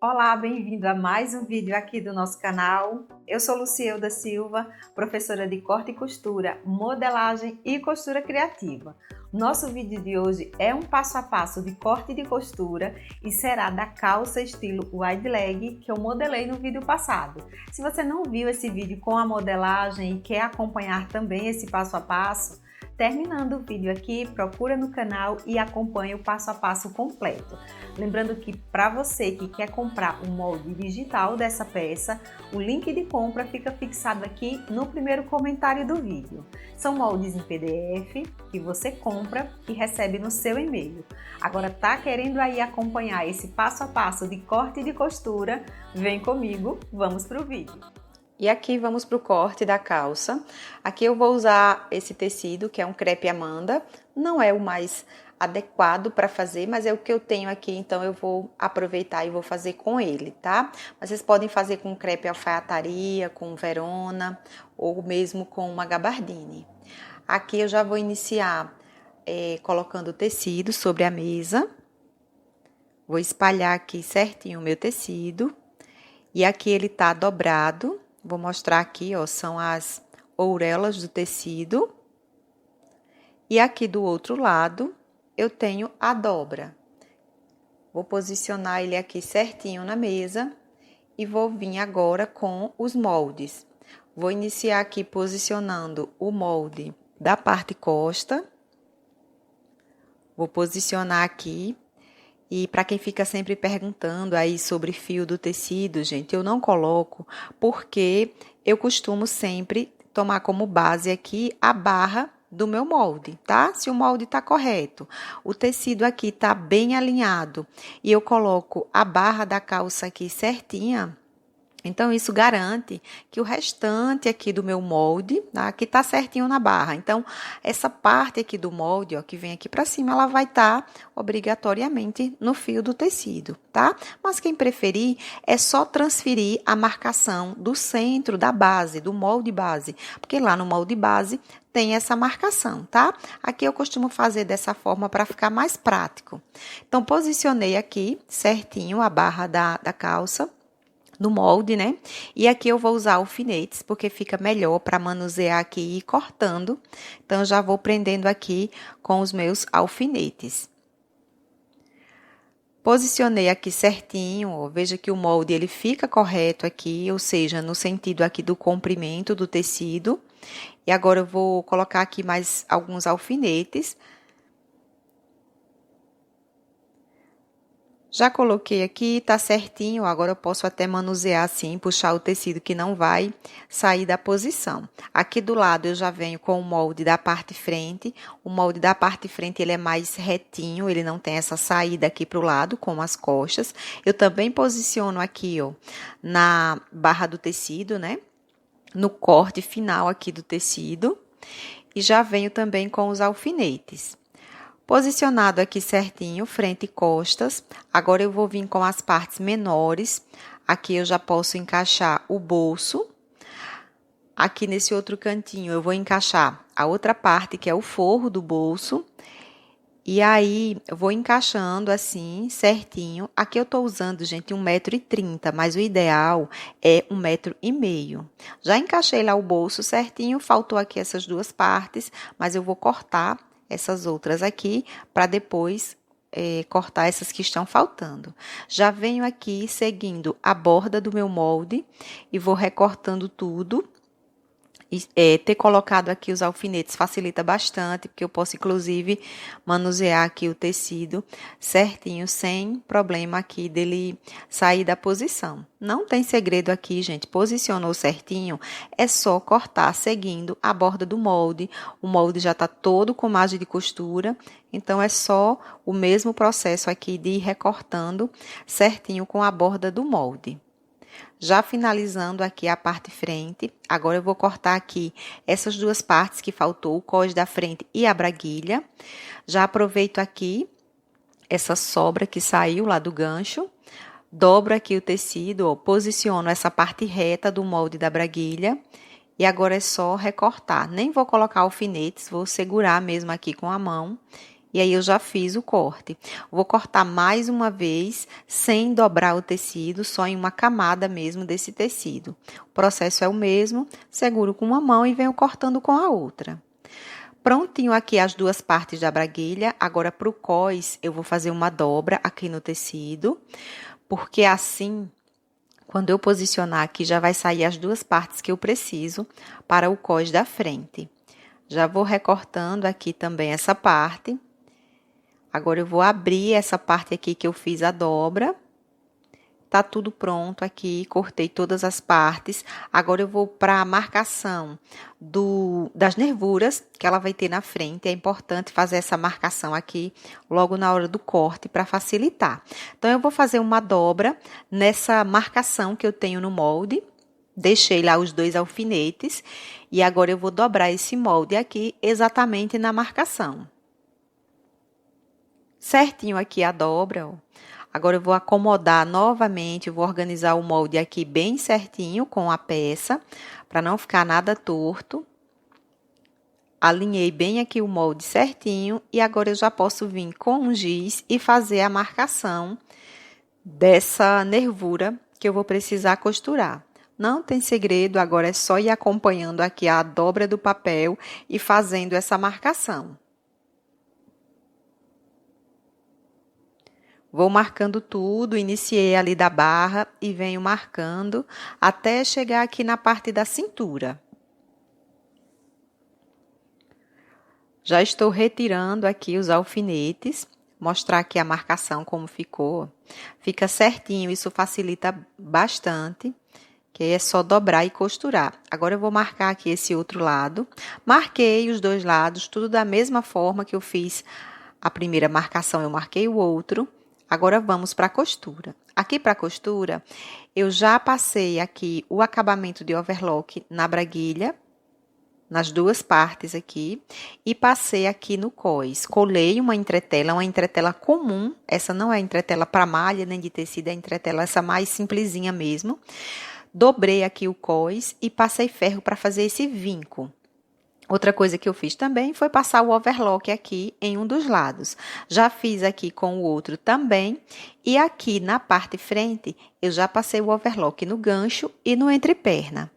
Olá, bem-vindo a mais um vídeo aqui do nosso canal. Eu sou Lucielda Silva, professora de corte e costura, modelagem e costura criativa. Nosso vídeo de hoje é um passo a passo de corte de costura e será da calça estilo wide leg que eu modelei no vídeo passado. Se você não viu esse vídeo com a modelagem e quer acompanhar também esse passo a passo, terminando o vídeo aqui, procura no canal e acompanhe o passo a passo completo. Lembrando que para você que quer comprar um molde digital dessa peça, o link de compra fica fixado aqui no primeiro comentário do vídeo. São moldes em PDF que você compra e recebe no seu e-mail. Agora tá querendo aí acompanhar esse passo a passo de corte e de costura? Vem comigo, vamos pro vídeo. E aqui vamos para o corte da calça. Aqui eu vou usar esse tecido, que é um crepe Amanda. Não é o mais adequado para fazer, mas é o que eu tenho aqui, então eu vou aproveitar e vou fazer com ele, tá? Mas vocês podem fazer com crepe alfaiataria, com Verona, ou mesmo com uma gabardine. Aqui eu já vou iniciar colocando o tecido sobre a mesa. Vou espalhar aqui certinho o meu tecido. E aqui ele tá dobrado. Vou mostrar aqui, ó, são as ourelas do tecido. E aqui do outro lado, eu tenho a dobra. Vou posicionar ele aqui certinho na mesa e vou vir agora com os moldes. Vou iniciar aqui posicionando o molde da parte costa. Vou posicionar aqui. E para quem fica sempre perguntando aí sobre fio do tecido, gente, eu não coloco porque eu costumo sempre tomar como base aqui a barra do meu molde, tá? Se o molde tá correto, o tecido aqui tá bem alinhado e eu coloco a barra da calça aqui certinha. Então, isso garante que o restante aqui do meu molde, tá? Aqui tá certinho na barra. Então, essa parte aqui do molde, ó, que vem aqui pra cima, ela vai estar obrigatoriamente no fio do tecido, tá? Mas quem preferir, é só transferir a marcação do centro, da base, do molde base. Porque lá no molde base tem essa marcação, tá? Aqui eu costumo fazer dessa forma para ficar mais prático. Então, posicionei aqui certinho a barra da calça no molde, né? E aqui eu vou usar alfinetes, porque fica melhor para manusear aqui e ir cortando. Então, eu já vou prendendo aqui com os meus alfinetes. Posicionei aqui certinho, ó, veja que o molde ele fica correto aqui, ou seja, no sentido aqui do comprimento do tecido. E agora eu vou colocar aqui mais alguns alfinetes. Já coloquei aqui, tá certinho, agora eu posso até manusear assim, puxar o tecido que não vai sair da posição. Aqui do lado eu já venho com o molde da parte frente, o molde da parte frente ele é mais retinho, ele não tem essa saída aqui pro lado, como as costas. Eu também posiciono aqui, ó, na barra do tecido, né, no corte final aqui do tecido, e já venho também com os alfinetes. Posicionado aqui certinho, frente e costas, agora eu vou vir com as partes menores. Aqui eu já posso encaixar o bolso. Aqui nesse outro cantinho eu vou encaixar a outra parte, que é o forro do bolso. E aí, eu vou encaixando assim, certinho. Aqui eu tô usando, gente, 1,30 m, mas o ideal é 1,5 m. Já encaixei lá o bolso certinho, faltou aqui essas duas partes, mas eu vou cortar essas outras aqui, para depois cortar essas que estão faltando. Já venho aqui seguindo a borda do meu molde e vou recortando tudo. Ter colocado aqui os alfinetes facilita bastante, porque eu posso, inclusive, manusear aqui o tecido certinho, sem problema aqui dele sair da posição. Não tem segredo aqui, gente. Posicionou certinho, é só cortar seguindo a borda do molde. O molde já está todo com margem de costura, então é só o mesmo processo aqui de ir recortando certinho com a borda do molde. Já finalizando aqui a parte frente, agora eu vou cortar aqui essas duas partes que faltou, o cós da frente e a braguilha. Já aproveito aqui essa sobra que saiu lá do gancho, dobro aqui o tecido, ó, posiciono essa parte reta do molde da braguilha e agora é só recortar. Nem vou colocar alfinetes, vou segurar mesmo aqui com a mão E aí eu já fiz o corte. Vou cortar mais uma vez, sem dobrar o tecido, só em uma camada mesmo desse tecido. O processo é o mesmo, seguro com uma mão e venho cortando com a outra. Prontinho aqui as duas partes da braguilha. Agora, para o cós, eu vou fazer uma dobra aqui no tecido, porque assim, quando eu posicionar aqui, já vai sair as duas partes que eu preciso para o cós da frente. Já vou recortando aqui também essa parte. Agora, eu vou abrir essa parte aqui que eu fiz a dobra. Tá tudo pronto aqui, cortei todas as partes. Agora, eu vou para a marcação das nervuras que ela vai ter na frente. É importante fazer essa marcação aqui logo na hora do corte para facilitar. Então, eu vou fazer uma dobra nessa marcação que eu tenho no molde. Deixei lá os 2 alfinetes e agora eu vou dobrar esse molde aqui exatamente na marcação. Certinho aqui a dobra, ó. Agora eu vou acomodar novamente, vou organizar o molde aqui bem certinho com a peça, para não ficar nada torto. Alinhei bem aqui o molde certinho e agora eu já posso vir com um giz e fazer a marcação dessa nervura que eu vou precisar costurar. Não tem segredo, agora é só ir acompanhando aqui a dobra do papel e fazendo essa marcação. Vou marcando tudo, iniciei ali da barra e venho marcando até chegar aqui na parte da cintura. Já estou retirando aqui os alfinetes, mostrar aqui a marcação como ficou. Fica certinho, isso facilita bastante, que aí é só dobrar e costurar. Agora eu vou marcar aqui esse outro lado. Marquei os 2 lados, tudo da mesma forma que eu fiz a primeira marcação, eu marquei o outro. Agora, vamos para a costura. Aqui para a costura, eu já passei aqui o acabamento de overlock na braguilha, nas 2 partes aqui, e passei aqui no cós. Colei uma entretela comum, essa não é entretela para malha nem de tecido, é entretela essa mais simplesinha mesmo. Dobrei aqui o cós e passei ferro para fazer esse vinco. Outra coisa que eu fiz também foi passar o overlock aqui em um dos lados. Já fiz aqui com o outro também. E aqui na parte frente, eu já passei o overlock no gancho e no entreperna.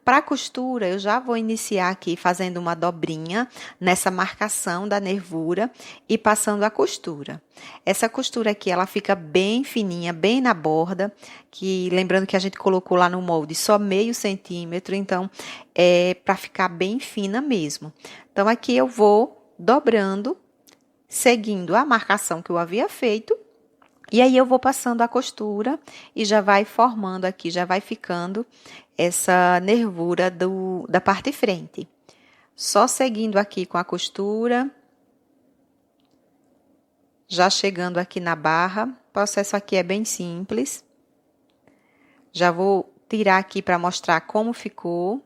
Para a costura, eu já vou iniciar aqui fazendo uma dobrinha nessa marcação da nervura e passando a costura. Essa costura aqui, ela fica bem fininha, bem na borda, que lembrando que a gente colocou lá no molde só meio centímetro, então é para ficar bem fina mesmo. Então, aqui eu vou dobrando, seguindo a marcação que eu havia feito. E aí, eu vou passando a costura e já vai formando aqui, já vai ficando essa nervura da parte frente. Só seguindo aqui com a costura, já chegando aqui na barra. O processo aqui é bem simples. Já vou tirar aqui para mostrar como ficou.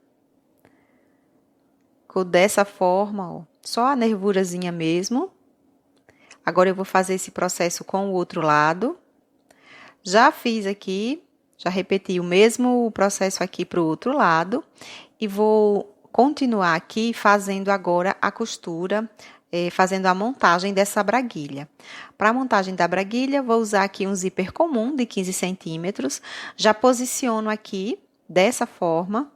Ficou dessa forma, ó, só a nervurazinha mesmo. Agora, eu vou fazer esse processo com o outro lado. Já fiz aqui, já repeti o mesmo processo aqui para o outro lado. E vou continuar aqui fazendo agora a costura, fazendo a montagem dessa braguilha. Para a montagem da braguilha, vou usar aqui um zíper comum de 15 centímetros. Já posiciono aqui dessa forma.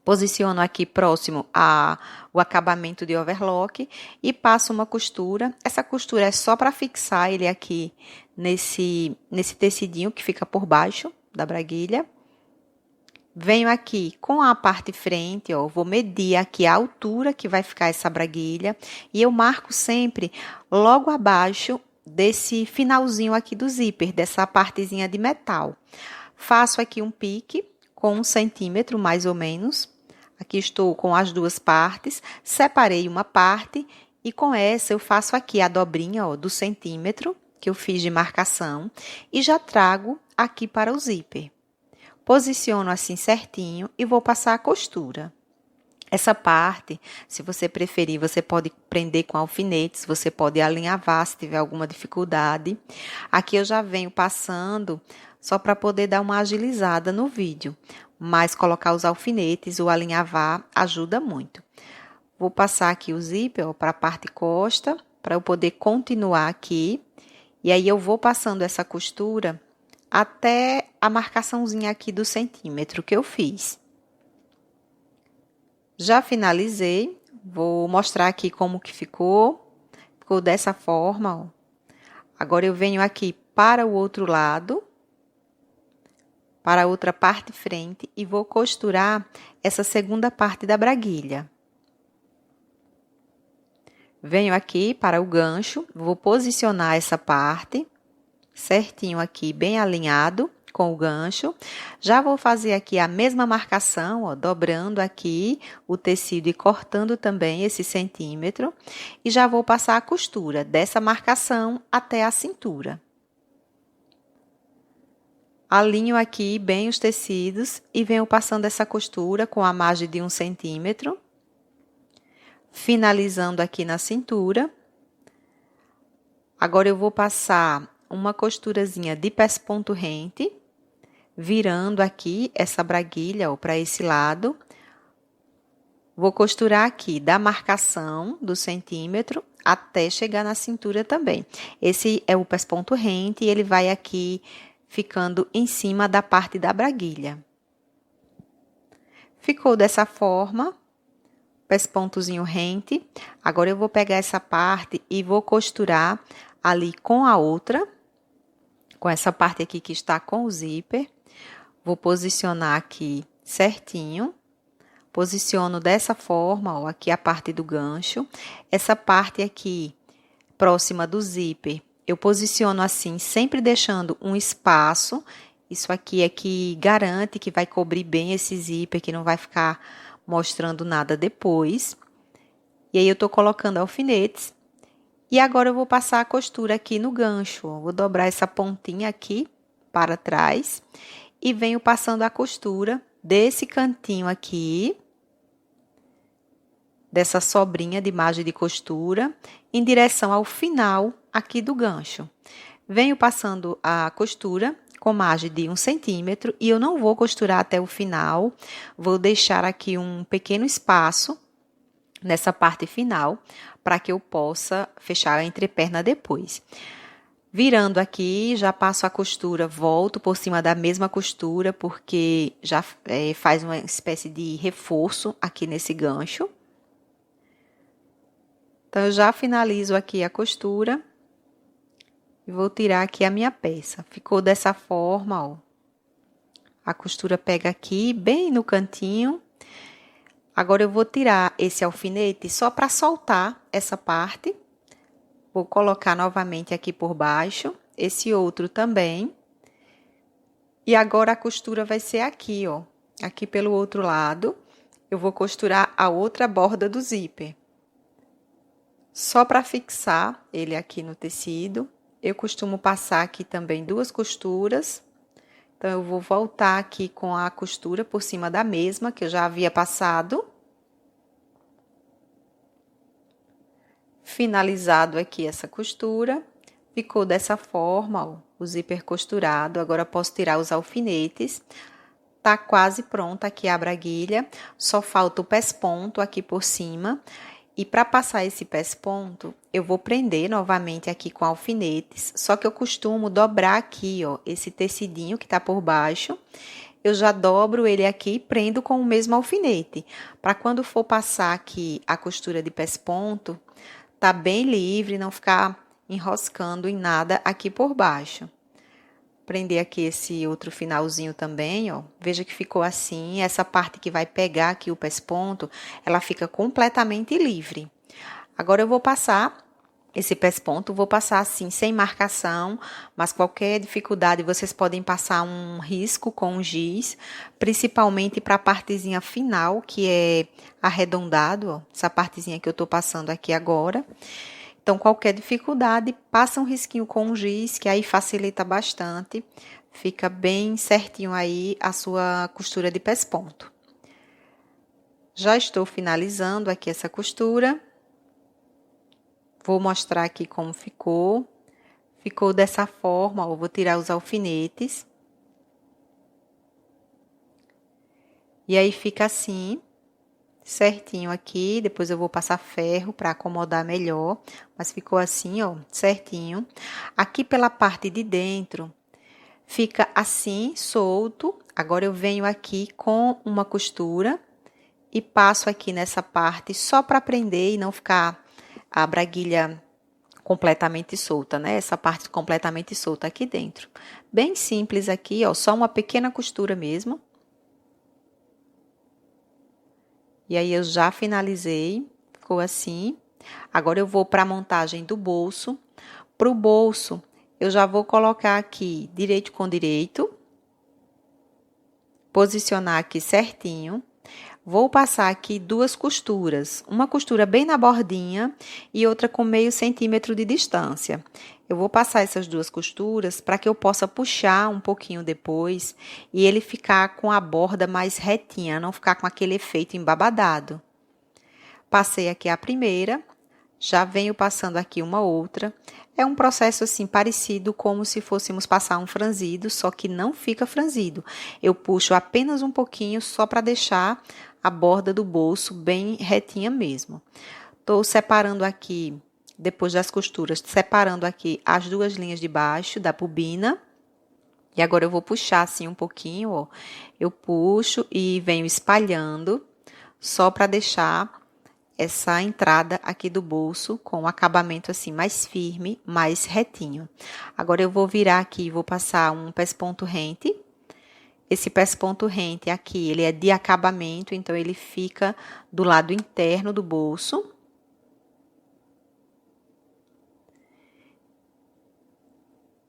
Posiciono aqui próximo ao acabamento de overlock e passo uma costura. Essa costura é só para fixar ele aqui nesse tecidinho que fica por baixo da braguilha. Venho aqui com a parte frente, ó, vou medir aqui a altura que vai ficar essa braguilha e eu marco sempre logo abaixo desse finalzinho aqui do zíper, dessa partezinha de metal. Faço aqui um pique com 1 centímetro, mais ou menos. Aqui estou com as 2 partes, separei uma parte e com essa eu faço aqui a dobrinha, ó, do centímetro que eu fiz de marcação e já trago aqui para o zíper. Posiciono assim certinho e vou passar a costura. Essa parte, se você preferir, você pode prender com alfinetes, você pode alinhavar se tiver alguma dificuldade. Aqui eu já venho passando só para poder dar uma agilizada no vídeo, mas colocar os alfinetes, o alinhavar, ajuda muito. Vou passar aqui o zíper para a parte costa, para eu poder continuar aqui. E aí eu vou passando essa costura até a marcaçãozinha aqui do centímetro que eu fiz. Já finalizei, vou mostrar aqui como que ficou. Ficou dessa forma, ó. Agora eu venho aqui para o outro lado, para a outra parte frente e vou costurar essa segunda parte da braguilha. Venho aqui para o gancho, vou posicionar essa parte certinho aqui, bem alinhado com o gancho. Já vou fazer aqui a mesma marcação, ó, dobrando aqui o tecido e cortando também esse centímetro. E já vou passar a costura dessa marcação até a cintura. Alinho aqui bem os tecidos e venho passando essa costura com a margem de 1 centímetro. Finalizando aqui na cintura. Agora eu vou passar uma costurazinha de pesponto rente, virando aqui essa braguilha para esse lado. Vou costurar aqui da marcação do centímetro até chegar na cintura também. Esse é o pesponto rente e ele vai aqui ficando em cima da parte da braguilha. Ficou dessa forma. Pespontozinho rente. Agora eu vou pegar essa parte e vou costurar ali com a outra, com essa parte aqui que está com o zíper. Vou posicionar aqui certinho. Posiciono dessa forma, ó, aqui a parte do gancho. Essa parte aqui, próxima do zíper, eu posiciono assim, sempre deixando um espaço. Isso aqui é que garante que vai cobrir bem esse zíper, que não vai ficar mostrando nada depois. E aí eu tô colocando alfinetes. E agora eu vou passar a costura aqui no gancho, ó. Vou dobrar essa pontinha aqui para trás e venho passando a costura desse cantinho aqui, dessa sobrinha de margem de costura, em direção ao final aqui do gancho. Venho passando a costura com margem de 1 centímetro e eu não vou costurar até o final, vou deixar aqui um pequeno espaço nessa parte final, para que eu possa fechar a entreperna depois. Virando aqui, já passo a costura, volto por cima da mesma costura, porque já faz uma espécie de reforço aqui nesse gancho. Então, eu já finalizo aqui a costura. E vou tirar aqui a minha peça. Ficou dessa forma, ó. A costura pega aqui, bem no cantinho. Agora, eu vou tirar esse alfinete só para soltar essa parte. Vou colocar novamente aqui por baixo. Esse outro também. E agora, a costura vai ser aqui, ó. Aqui pelo outro lado. Eu vou costurar a outra borda do zíper. Só para fixar ele aqui no tecido. Eu costumo passar aqui também 2 costuras. Então, eu vou voltar aqui com a costura por cima da mesma, que eu já havia passado. Finalizado aqui essa costura. Ficou dessa forma, ó, o zíper costurado. Agora, posso tirar os alfinetes. Tá quase pronta aqui a braguilha. Só falta o pesponto aqui por cima. E para passar esse pesponto, eu vou prender novamente aqui com alfinetes, só que eu costumo dobrar aqui, ó, esse tecidinho que tá por baixo. Eu já dobro ele aqui e prendo com o mesmo alfinete, para quando for passar aqui a costura de pesponto, tá bem livre, não ficar enroscando em nada aqui por baixo. Prender aqui esse outro finalzinho também, ó. Veja que ficou assim, essa parte que vai pegar aqui o pesponto, ela fica completamente livre. Agora, eu vou passar esse pesponto, vou passar assim, sem marcação, mas qualquer dificuldade, vocês podem passar um risco com giz, principalmente para a partezinha final, que é arredondado, ó, essa partezinha que eu tô passando aqui agora. Então, qualquer dificuldade, passa um risquinho com giz, que aí facilita bastante. Fica bem certinho aí a sua costura de pesponto. Já estou finalizando aqui essa costura. Vou mostrar aqui como ficou. Ficou dessa forma, eu vou tirar os alfinetes. E aí, fica assim. certinho aqui, depois eu vou passar ferro para acomodar melhor, mas ficou assim, ó, certinho. Aqui pela parte de dentro, fica assim, solto. Agora eu venho aqui com uma costura e passo aqui nessa parte só para prender e não ficar a braguilha completamente solta, né? Essa parte completamente solta aqui dentro. Bem simples aqui, ó, só uma pequena costura mesmo. E aí eu já finalizei, ficou assim. Agora eu vou para a montagem do bolso. Para o bolso, eu já vou colocar aqui direito com direito. Posicionar aqui certinho. Vou passar aqui 2 costuras, uma costura bem na bordinha e outra com meio centímetro de distância. Eu vou passar essas 2 costuras para que eu possa puxar um pouquinho depois e ele ficar com a borda mais retinha, não ficar com aquele efeito embabadado. Passei aqui a primeira, já venho passando aqui uma outra. É um processo assim parecido como se fôssemos passar um franzido, só que não fica franzido. Eu puxo apenas um pouquinho só para deixar a borda do bolso bem retinha mesmo. Estou separando aqui, depois das costuras, separando aqui as 2 linhas de baixo da bobina. E agora eu vou puxar assim um pouquinho, ó. Eu puxo e venho espalhando, só para deixar essa entrada aqui do bolso com um acabamento assim mais firme, mais retinho. Agora eu vou virar aqui e vou passar um pesponto rente. Esse pesponto rente aqui, ele é de acabamento, então ele fica do lado interno do bolso.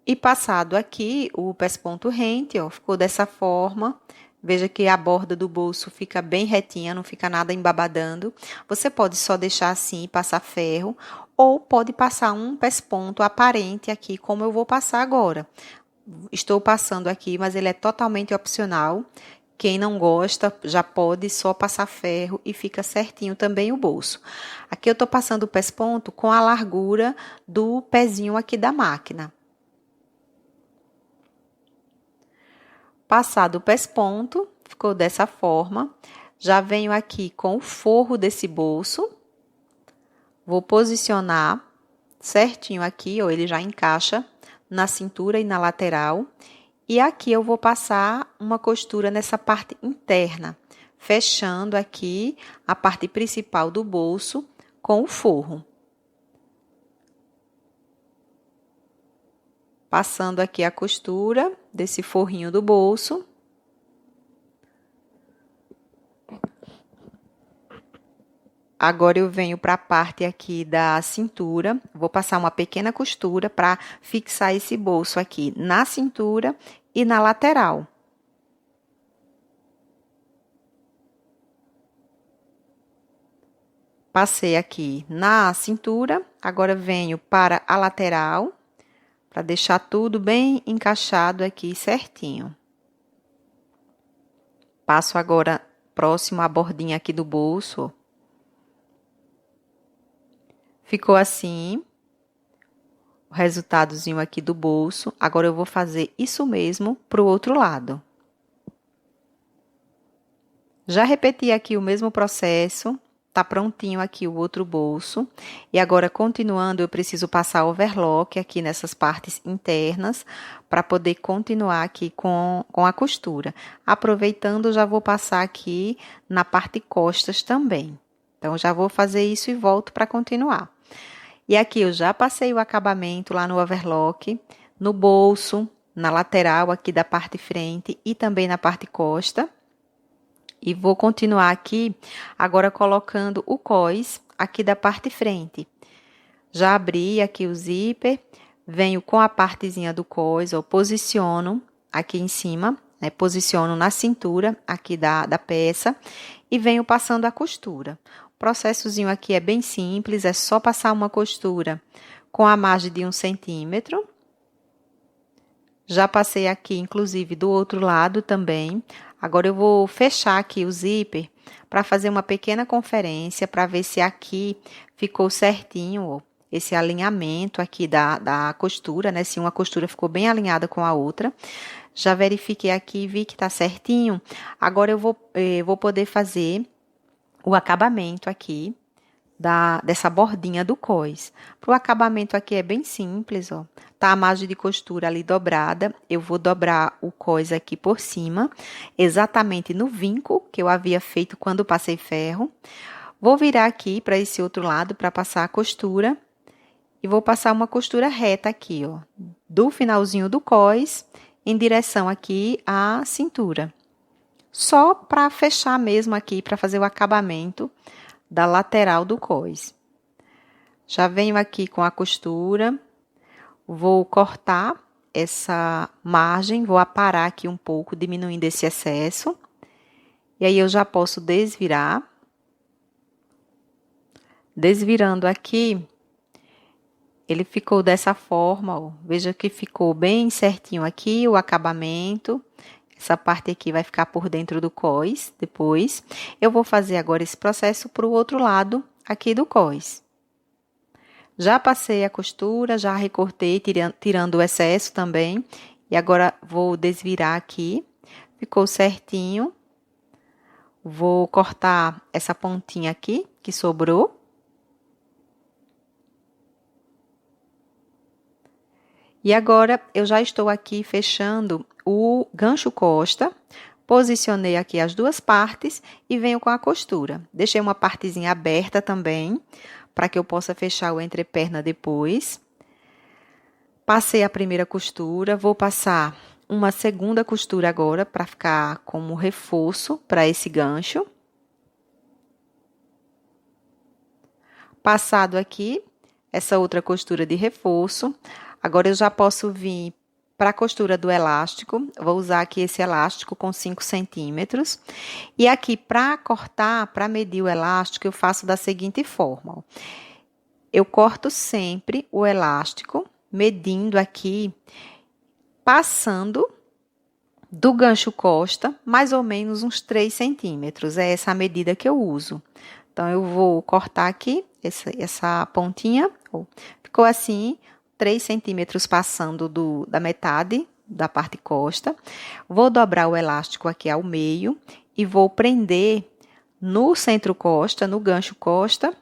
E passado aqui o pesponto rente, ó, ficou dessa forma. Veja que a borda do bolso fica bem retinha, não fica nada embabadando. Você pode só deixar assim e passar ferro, ou pode passar um pesponto aparente aqui, como eu vou passar agora. Estou passando aqui, mas ele é totalmente opcional. Quem não gosta já pode só passar ferro e fica certinho também o bolso. Aqui eu estou passando o pesponto com a largura do pezinho aqui da máquina. Passado o pesponto, ficou dessa forma. Já venho aqui com o forro desse bolso. Vou posicionar certinho aqui, ó, ele já encaixa na cintura e na lateral. E aqui eu vou passar uma costura nessa parte interna, fechando aqui a parte principal do bolso com o forro. Passando aqui a costura desse forrinho do bolso. Agora eu venho para a parte aqui da cintura, vou passar uma pequena costura para fixar esse bolso aqui na cintura e na lateral. Passei aqui na cintura, agora venho para a lateral, para deixar tudo bem encaixado aqui certinho. Passo agora próximo à bordinha aqui do bolso. Ficou assim, o resultadozinho aqui do bolso. Agora eu vou fazer isso mesmo para o outro lado. Já repeti aqui o mesmo processo, tá prontinho aqui o outro bolso. E agora, continuando, eu preciso passar overlock aqui nessas partes internas, para poder continuar aqui com a costura. Aproveitando, já vou passar aqui na parte costas também. Então, já vou fazer isso e volto para continuar. E aqui eu já passei o acabamento lá no overlock, no bolso, na lateral aqui da parte frente e também na parte costa. E vou continuar aqui, agora colocando o cós aqui da parte frente. Já abri aqui o zíper, venho com a partezinha do cós, ó, posiciono aqui em cima, né, posiciono na cintura aqui da peça e venho passando a costura. O processozinho aqui é bem simples, é só passar uma costura com a margem de 1 centímetro. Já passei aqui, inclusive, do outro lado também. Agora, eu vou fechar aqui o zíper para fazer uma pequena conferência, para ver se aqui ficou certinho, ó, esse alinhamento aqui da costura, né? Se uma costura ficou bem alinhada com a outra. Já verifiquei aqui e vi que tá certinho. Agora, eu vou poder fazer o acabamento aqui dessa bordinha do cós. Para o acabamento aqui é bem simples, ó. Tá a margem de costura ali dobrada, eu vou dobrar o cós aqui por cima, exatamente no vinco que eu havia feito quando passei ferro. Vou virar aqui para esse outro lado para passar a costura e vou passar uma costura reta aqui, ó, do finalzinho do cós em direção aqui à cintura. Só para fechar mesmo aqui, para fazer o acabamento da lateral do cós. Já venho aqui com a costura, vou cortar essa margem, vou aparar aqui um pouco, diminuindo esse excesso. E aí, eu já posso desvirar. Desvirando aqui, ele ficou dessa forma, ó. Veja que ficou bem certinho aqui o acabamento. Essa parte aqui vai ficar por dentro do cós, depois. Eu vou fazer agora esse processo para o outro lado aqui do cós. Já passei a costura, já recortei, tirando o excesso também. E agora, vou desvirar aqui. Ficou certinho. Vou cortar essa pontinha aqui, que sobrou. E agora, eu já estou aqui fechando o gancho costa, posicionei aqui as duas partes e venho com a costura. Deixei uma partezinha aberta também, para que eu possa fechar o entreperna depois. Passei a primeira costura, vou passar uma segunda costura agora, para ficar como reforço para esse gancho. Passado aqui, essa outra costura de reforço. Agora, eu já posso vir para a costura do elástico. Vou usar aqui esse elástico com 5 centímetros. E aqui, para cortar, para medir o elástico, eu faço da seguinte forma. Ó. Eu corto sempre o elástico, medindo aqui, passando do gancho costa, mais ou menos uns 3 centímetros. É essa a medida que eu uso. Então, eu vou cortar aqui essa pontinha. Ó. Ficou assim, 3 centímetros passando da metade da parte costa. Vou dobrar o elástico aqui ao meio e vou prender no centro costa, no gancho costa.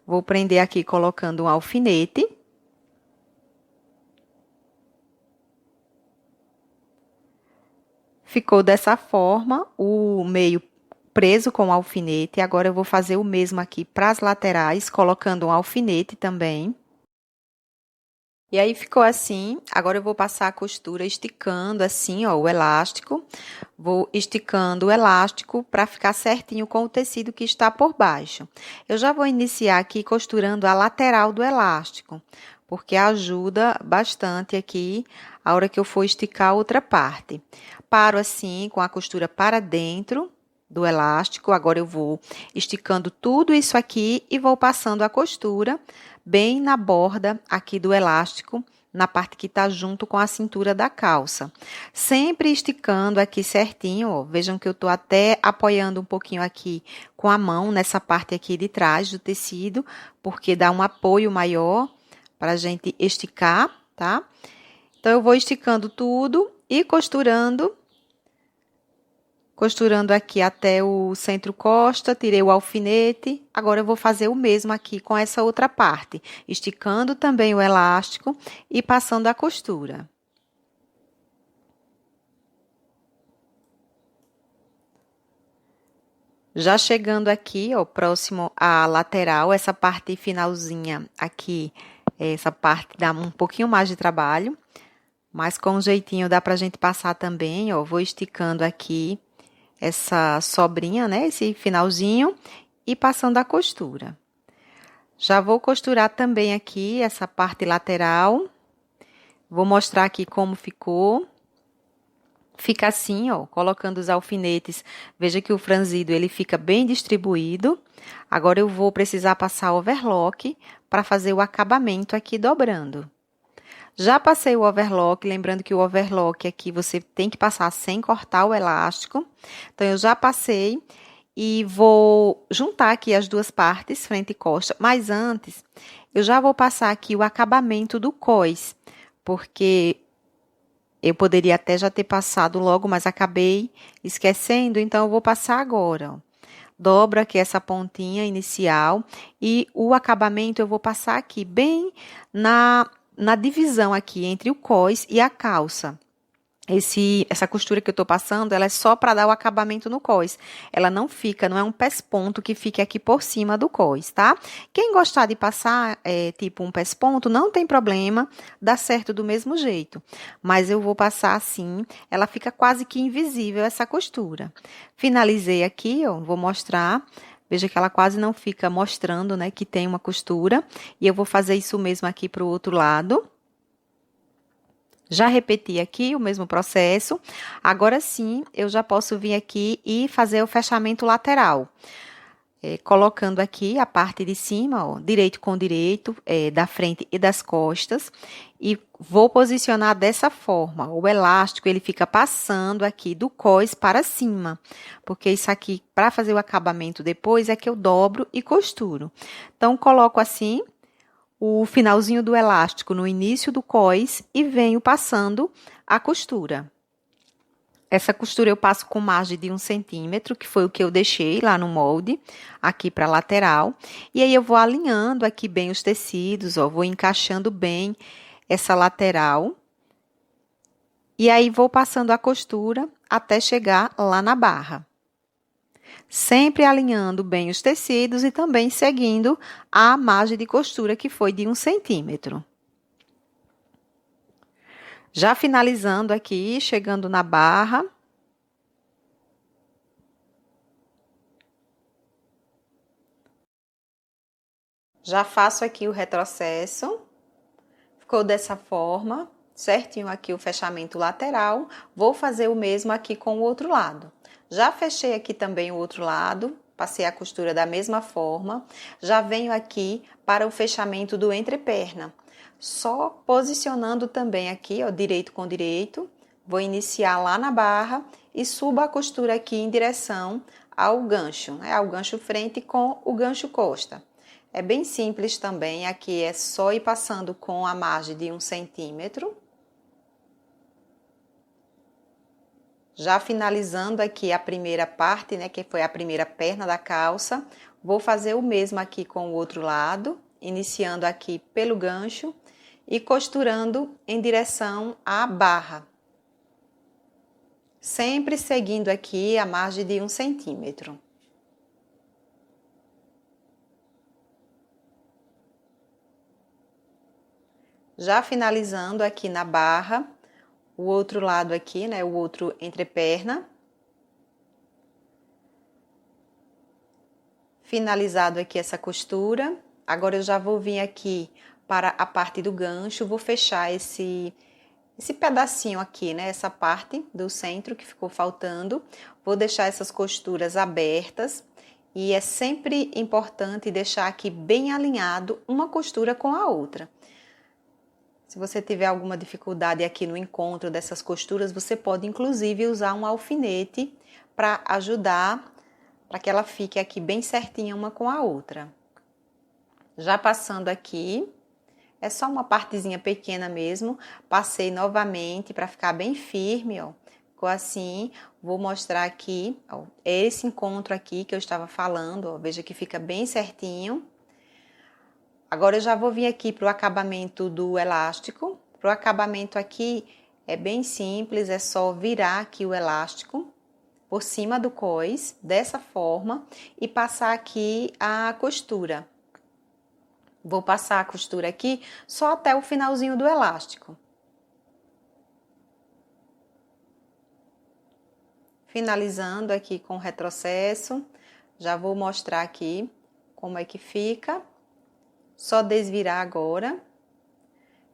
Vou prender aqui colocando um alfinete. Ficou dessa forma, o meio preso com o alfinete. Agora, eu vou fazer o mesmo aqui para as laterais, colocando um alfinete também. E aí, ficou assim. Agora, eu vou passar a costura esticando assim, ó, o elástico. Vou esticando o elástico para ficar certinho com o tecido que está por baixo. Eu já vou iniciar aqui costurando a lateral do elástico, porque ajuda bastante aqui a hora que eu for esticar a outra parte. Paro assim, com a costura para dentro do elástico. Agora, eu vou esticando tudo isso aqui e vou passando a costura bem na borda aqui do elástico, na parte que está junto com a cintura da calça. Sempre esticando aqui certinho, ó. Vejam que eu tô até apoiando um pouquinho aqui com a mão, nessa parte aqui de trás do tecido, porque dá um apoio maior para a gente esticar, tá? Então, eu vou esticando tudo e costurando aqui até o centro costa, tirei o alfinete. Agora, eu vou fazer o mesmo aqui com essa outra parte, esticando também o elástico e passando a costura. Já chegando aqui, ó, próximo à lateral, essa parte finalzinha aqui, essa parte dá um pouquinho mais de trabalho, mas com um jeitinho dá pra gente passar também, ó. Vou esticando aqui essa sobrinha, né, esse finalzinho, e passando a costura. Já vou costurar também aqui essa parte lateral. Vou mostrar aqui como ficou. Fica assim, ó, colocando os alfinetes. Veja que o franzido, ele fica bem distribuído. Agora, eu vou precisar passar overlock para fazer o acabamento aqui dobrando. Já passei o overlock, lembrando que o overlock aqui você tem que passar sem cortar o elástico. Então, eu já passei e vou juntar aqui as duas partes, frente e costa. Mas antes, eu já vou passar aqui o acabamento do cós, porque eu poderia até já ter passado logo, mas acabei esquecendo, então eu vou passar agora, ó. dobro aqui essa pontinha inicial e o acabamento eu vou passar aqui bem na divisão aqui entre o cós e a calça. Essa costura que eu tô passando, ela é só para dar o acabamento no cós. Ela não fica, não é um pesponto que fique aqui por cima do cós, tá? Quem gostar de passar, tipo um pesponto, não tem problema, dá certo do mesmo jeito. Mas eu vou passar assim, ela fica quase que invisível essa costura. Finalizei aqui, ó, vou mostrar. Veja que ela quase não fica mostrando, né, que tem uma costura. E eu vou fazer isso mesmo aqui pro outro lado. Já repeti aqui o mesmo processo. Agora sim, eu já posso vir aqui e fazer o fechamento lateral. Colocando aqui a parte de cima, ó, direito com direito, da frente e das costas. E vou posicionar dessa forma. O elástico, ele fica passando aqui do cós para cima. Porque isso aqui, para fazer o acabamento depois, é que eu dobro e costuro. Então, coloco assim o finalzinho do elástico no início do cós e venho passando a costura. Essa costura eu passo com margem de 1 centímetro, que foi o que eu deixei lá no molde, aqui para a lateral. E aí eu vou alinhando aqui bem os tecidos, ó, vou encaixando bem essa lateral. E aí vou passando a costura até chegar lá na barra. Sempre alinhando bem os tecidos e também seguindo a margem de costura que foi de 1 centímetro. Já finalizando aqui, chegando na barra. Já faço aqui o retrocesso. Ficou dessa forma, certinho aqui o fechamento lateral. Vou fazer o mesmo aqui com o outro lado. Já fechei aqui também o outro lado, passei a costura da mesma forma. Já venho aqui para o fechamento do entreperna. Só posicionando também aqui, ó, direito com direito. Vou iniciar lá na barra e subo a costura aqui em direção ao gancho, né? Ao gancho frente com o gancho costa. É bem simples também, aqui é só ir passando com a margem de 1 centímetro. Já finalizando aqui a primeira parte, né, que foi a primeira perna da calça, vou fazer o mesmo aqui com o outro lado, iniciando aqui pelo gancho e costurando em direção à barra. Sempre seguindo aqui a margem de 1 centímetro. Já finalizando aqui na barra, o outro lado aqui, né, o outro entreperna. Finalizado aqui essa costura, agora eu já vou vir aqui para a parte do gancho, vou fechar esse pedacinho aqui, né, essa parte do centro que ficou faltando. Vou deixar essas costuras abertas e é sempre importante deixar aqui bem alinhado uma costura com a outra. Se você tiver alguma dificuldade aqui no encontro dessas costuras, você pode inclusive usar um alfinete para ajudar, para que ela fique aqui bem certinha uma com a outra. Já passando aqui, é só uma partezinha pequena mesmo, passei novamente para ficar bem firme, ó. Ficou assim, vou mostrar aqui, ó, esse encontro aqui que eu estava falando, ó, veja que fica bem certinho. Agora eu já vou vir aqui para o acabamento do elástico. Para o acabamento aqui é bem simples, é só virar aqui o elástico por cima do cós, dessa forma, e passar aqui a costura. Vou passar a costura aqui só até o finalzinho do elástico. Finalizando aqui com o retrocesso, já vou mostrar aqui como é que fica. Só desvirar agora.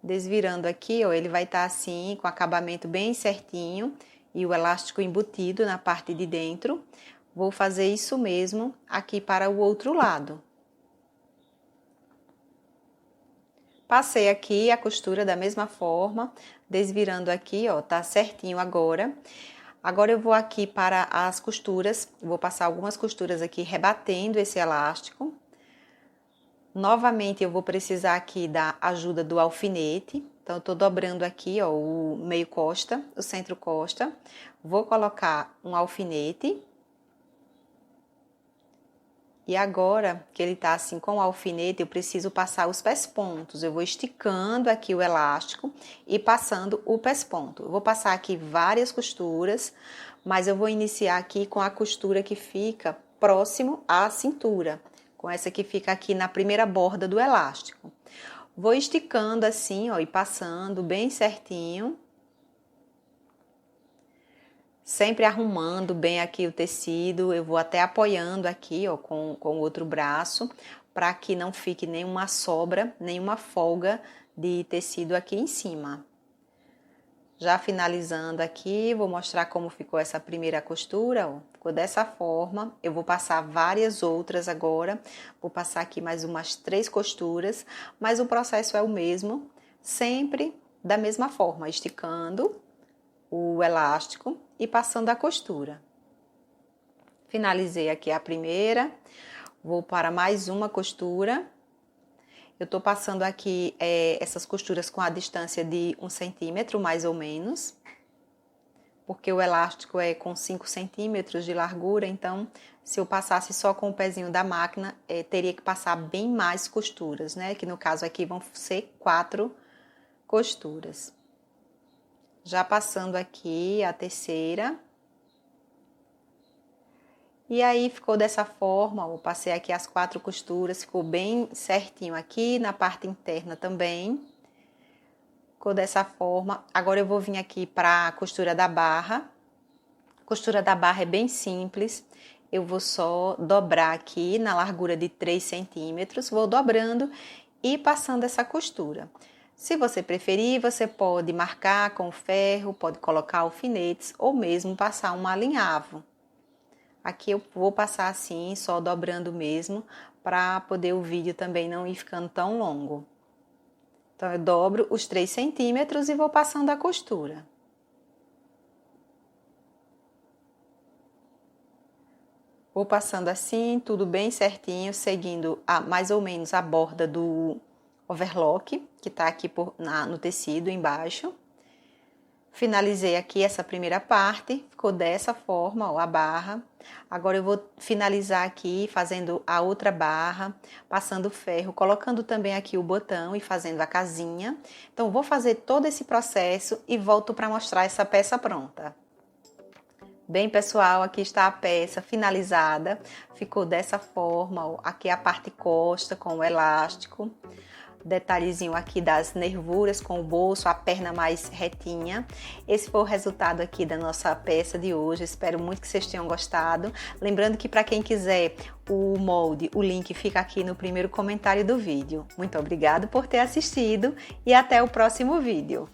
Desvirando aqui, ó, ele vai estar assim, com o acabamento bem certinho e o elástico embutido na parte de dentro. Vou fazer isso mesmo aqui para o outro lado. Passei aqui a costura da mesma forma, desvirando aqui, ó, tá certinho agora. Agora eu vou aqui para as costuras, vou passar algumas costuras aqui rebatendo esse elástico. Novamente eu vou precisar aqui da ajuda do alfinete, então eu tô dobrando aqui, ó, o meio costa, o centro costa. Vou colocar um alfinete. E agora que ele tá assim com o alfinete, eu preciso passar os pespontos. Eu vou esticando aqui o elástico e passando o pesponto. Eu vou passar aqui várias costuras, mas eu vou iniciar aqui com a costura que fica próximo à cintura, com essa que fica aqui na primeira borda do elástico. Vou esticando assim, ó, e passando bem certinho. Sempre arrumando bem aqui o tecido, eu vou até apoiando aqui, ó, com o outro braço, para que não fique nenhuma sobra, nenhuma folga de tecido aqui em cima. Já finalizando aqui, vou mostrar como ficou essa primeira costura, ó. Ficou dessa forma. Eu vou passar várias outras agora, vou passar aqui mais umas 3 costuras, mas o processo é o mesmo, sempre da mesma forma, esticando o elástico e passando a costura. Finalizei aqui a primeira, vou para mais uma costura. Eu tô passando aqui essas costuras com a distância de 1 centímetro, mais ou menos, porque o elástico é com 5 centímetros de largura, então se eu passasse só com o pezinho da máquina, teria que passar bem mais costuras, né? Que no caso aqui vão ser 4 costuras. Já passando aqui a terceira. E aí ficou dessa forma, eu passei aqui as 4 costuras, ficou bem certinho aqui na parte interna também. Ficou dessa forma. Agora eu vou vir aqui para a costura da barra. A costura da barra é bem simples. Eu vou só dobrar aqui na largura de 3 centímetros, vou dobrando e passando essa costura. Se você preferir, você pode marcar com ferro, pode colocar alfinetes ou mesmo passar um alinhavo. Aqui eu vou passar assim, só dobrando mesmo, para poder o vídeo também não ir ficando tão longo. Então, eu dobro os 3 centímetros e vou passando a costura. Vou passando assim, tudo bem certinho, seguindo mais ou menos a borda do overlock, que tá aqui no tecido embaixo. Finalizei aqui essa primeira parte, ficou dessa forma, ó, a barra. Agora eu vou finalizar aqui fazendo a outra barra, passando ferro, colocando também aqui o botão e fazendo a casinha. Então, vou fazer todo esse processo e volto para mostrar essa peça pronta. Bem, pessoal, aqui está a peça finalizada. Ficou dessa forma, ó, aqui a parte costa com o elástico. Detalhezinho aqui das nervuras com o bolso, a perna mais retinha. Esse foi o resultado aqui da nossa peça de hoje. Espero muito que vocês tenham gostado. Lembrando que para quem quiser o molde, o link fica aqui no primeiro comentário do vídeo. Muito obrigado por ter assistido e até o próximo vídeo.